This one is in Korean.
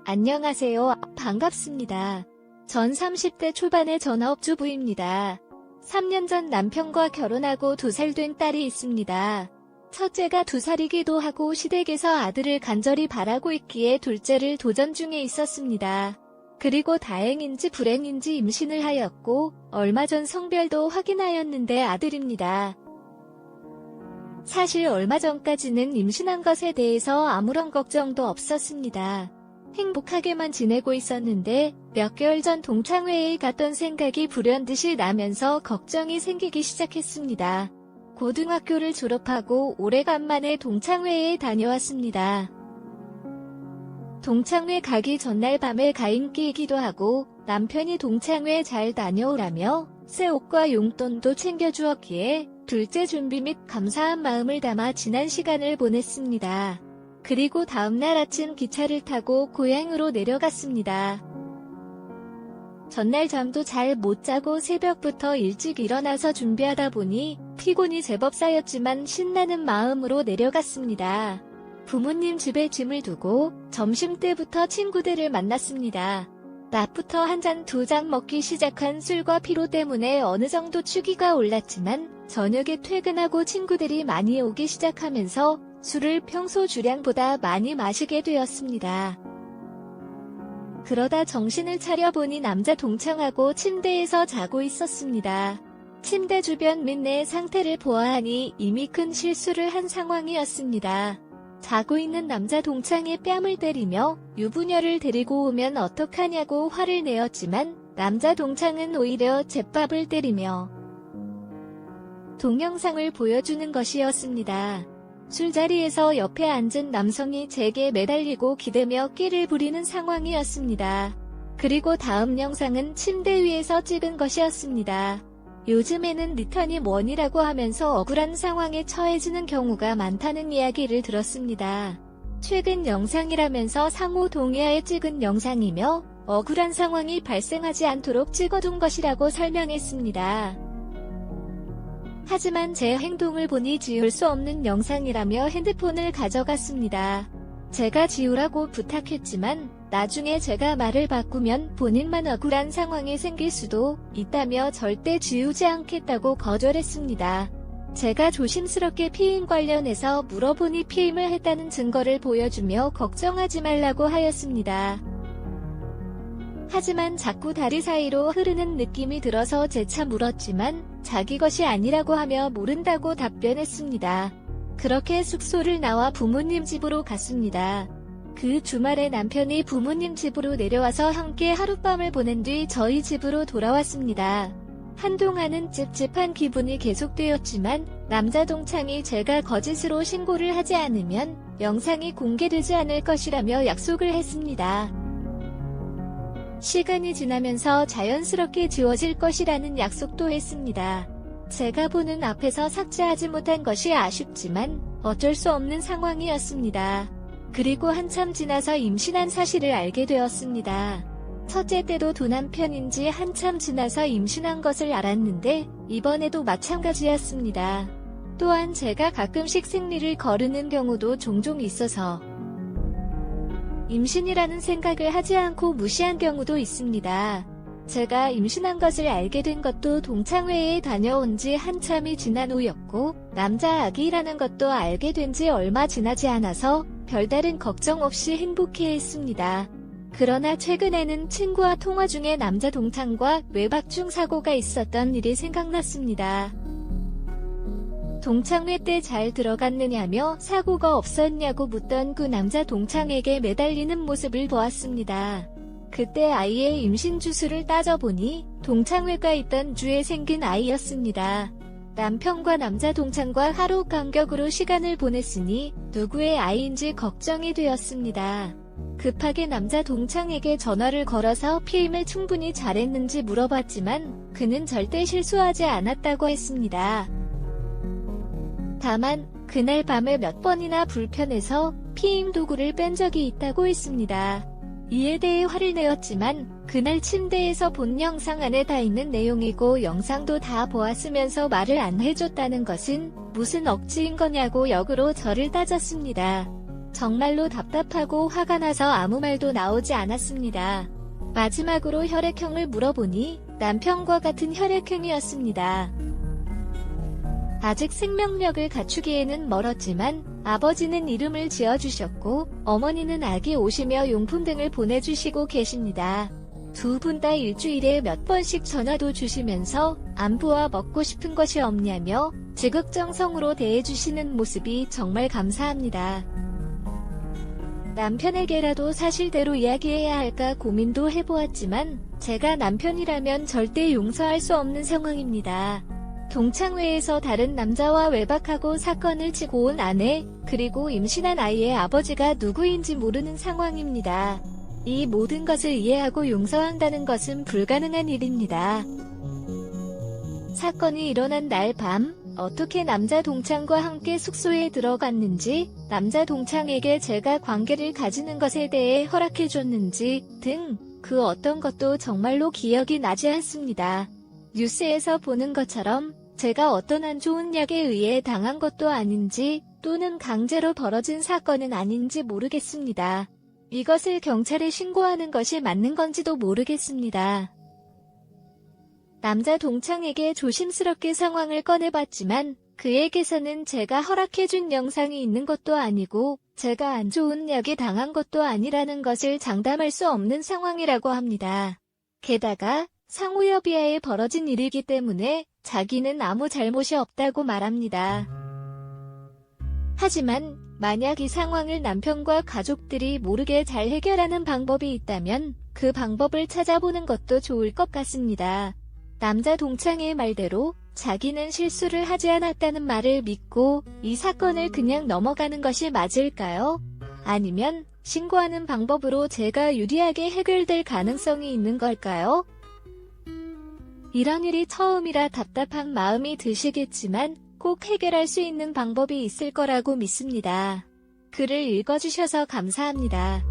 안녕하세요. 반갑습니다. 전 30대 초반의 전업주부입니다. 3년 전 남편과 결혼하고 2살 된 딸이 있습니다. 첫째가 2살이기도 하고 시댁에서 아들을 간절히 바라고 있기에 둘째를 도전 중에 있었습니다. 그리고 다행인지 불행인지 임신을 하였고 얼마 전 성별도 확인하였는데 아들입니다. 사실 얼마 전까지는 임신한 것에 대해서 아무런 걱정도 없었습니다. 행복하게만 지내고 있었는데 몇 개월 전 동창회에 갔던 생각이 불현듯이 나면서 걱정이 생기기 시작했습니다. 고등학교를 졸업하고 오래간만에 동창회에 다녀왔습니다. 동창회 가기 전날 밤에 가임기이기도 하고 남편이 동창회 잘 다녀오라며 새 옷과 용돈도 챙겨주었기에 둘째 준비 및 감사한 마음을 담아 지난 시간을 보냈습니다. 그리고 다음날 아침 기차를 타고 고향으로 내려갔습니다. 전날 잠도 잘 못 자고 새벽부터 일찍 일어나서 준비하다 보니 피곤이 제법 쌓였지만 신나는 마음으로 내려갔습니다. 부모님 집에 짐을 두고 점심때부터 친구들을 만났습니다. 낮부터 한 잔 두 잔 먹기 시작한 술과 피로 때문에 어느 정도 추기가 올랐지만 저녁에 퇴근하고 친구들이 많이 오기 시작하면서 술을 평소 주량보다 많이 마시게 되었습니다. 그러다 정신을 차려보니 남자 동창하고 침대에서 자고 있었습니다. 침대 주변 및 내 상태를 보아하니 이미 큰 실수를 한 상황이었습니다. 자고 있는 남자 동창의 뺨을 때리며 유부녀를 데리고 오면 어떡하냐고 화를 내었지만 남자 동창은 오히려 제밥을 때리며 동영상을 보여주는 것이었습니다. 술자리에서 옆에 앉은 남성이 제게 매달리고 기대며 끼를 부리는 상황이었습니다. 그리고 다음 영상은 침대 위에서 찍은 것이었습니다. 요즘에는 리턴이 원이라고 하면서 억울한 상황에 처해지는 경우가 많다는 이야기를 들었습니다. 최근 영상이라면서 상호 동의하에 찍은 영상이며 억울한 상황이 발생하지 않도록 찍어둔 것이라고 설명했습니다. 하지만 제 행동을 보니 지울 수 없는 영상이라며 핸드폰을 가져갔습니다. 제가 지우라고 부탁했지만 나중에 제가 말을 바꾸면 본인만 억울한 상황이 생길 수도 있다며 절대 지우지 않겠다고 거절했습니다. 제가 조심스럽게 피임 관련해서 물어보니 피임을 했다는 증거를 보여주며 걱정하지 말라고 하였습니다. 하지만 자꾸 다리 사이로 흐르는 느낌이 들어서 재차 물었지만 자기 것이 아니라고 하며 모른다고 답변했습니다. 그렇게 숙소를 나와 부모님 집으로 갔습니다. 그 주말에 남편이 부모님 집으로 내려와서 함께 하룻밤을 보낸 뒤 저희 집으로 돌아왔습니다. 한동안은 찝찝한 기분이 계속되었지만 남자 동창이 제가 거짓으로 신고를 하지 않으면 영상이 공개되지 않을 것이라며 약속을 했습니다. 시간이 지나면서 자연스럽게 지워질 것이라는 약속도 했습니다. 제가 보는 앞에서 삭제하지 못한 것이 아쉽지만 어쩔 수 없는 상황이었습니다. 그리고 한참 지나서 임신한 사실을 알게 되었습니다. 첫째 때도 두 남편인지 한참 지나서 임신한 것을 알았는데 이번에도 마찬가지였습니다. 또한 제가 가끔씩 생리를 거르는 경우도 종종 있어서 임신이라는 생각을 하지 않고 무시한 경우도 있습니다. 제가 임신한 것을 알게 된 것도 동창회에 다녀온 지 한참이 지난 후였고 남자 아기라는 것도 알게 된 지 얼마 지나지 않아서 별다른 걱정 없이 행복해했습니다. 그러나 최근에는 친구와 통화 중에 남자 동창과 외박 중 사고가 있었던 일이 생각났습니다. 동창회 때 잘 들어갔느냐며 사고가 없었냐고 묻던 그 남자 동창에게 매달리는 모습을 보았습니다. 그때 아이의 임신 주수를 따져보니 동창회가 있던 주에 생긴 아이였습니다. 남편과 남자 동창과 하루 간격으로 시간을 보냈으니 누구의 아이인지 걱정이 되었습니다. 급하게 남자 동창에게 전화를 걸어서 피임을 충분히 잘했는지 물어봤지만 그는 절대 실수하지 않았다고 했습니다. 다만 그날 밤에 몇 번이나 불편해서 피임 도구를 뺀 적이 있다고 했습니다. 이에 대해 화를 내었지만 그날 침대에서 본 영상 안에 다 있는 내용이고 영상도 다 보았으면서 말을 안 해줬다는 것은 무슨 억지인 거냐고 역으로 저를 따졌습니다. 정말로 답답하고 화가 나서 아무 말도 나오지 않았습니다. 마지막으로 혈액형을 물어보니 남편과 같은 혈액형이었습니다. 아직 생명력을 갖추기에는 멀었지만 아버지는 이름을 지어주셨고 어머니는 아기 옷이며 용품 등을 보내주시고 계십니다. 두 분 다 일주일에 몇 번씩 전화도 주시면서 안부와 먹고 싶은 것이 없냐며 지극정성으로 대해주시는 모습이 정말 감사합니다. 남편에게라도 사실대로 이야기해야 할까 고민도 해보았지만 제가 남편이라면 절대 용서할 수 없는 상황입니다. 동창회에서 다른 남자와 외박하고 사건을 치고 온 아내, 그리고 임신한 아이의 아버지가 누구인지 모르는 상황입니다. 이 모든 것을 이해하고 용서한다는 것은 불가능한 일입니다. 사건이 일어난 날 밤, 어떻게 남자 동창과 함께 숙소에 들어갔는지, 남자 동창에게 제가 관계를 가지는 것에 대해 허락해줬는지 등 그 어떤 것도 정말로 기억이 나지 않습니다. 뉴스에서 보는 것처럼 제가 어떤 안 좋은 약에 의해 당한 것도 아닌지 또는 강제로 벌어진 사건은 아닌지 모르겠습니다. 이것을 경찰에 신고하는 것이 맞는 건지도 모르겠습니다. 남자 동창에게 조심스럽게 상황을 꺼내봤지만 그에게서는 제가 허락해준 영상이 있는 것도 아니고 제가 안 좋은 약에 당한 것도 아니라는 것을 장담할 수 없는 상황이라고 합니다. 게다가 상호협의하에 벌어진 일이기 때문에 자기는 아무 잘못이 없다고 말합니다. 하지만 만약 이 상황을 남편과 가족들이 모르게 잘 해결하는 방법이 있다면 그 방법을 찾아보는 것도 좋을 것 같습니다. 남자 동창의 말대로 자기는 실수를 하지 않았다는 말을 믿고 이 사건을 그냥 넘어가는 것이 맞을까요? 아니면 신고하는 방법으로 제가 유리하게 해결될 가능성이 있는 걸까요? 이런 일이 처음이라 답답한 마음이 드시겠지만 꼭 해결할 수 있는 방법이 있을 거라고 믿습니다. 글을 읽어주셔서 감사합니다.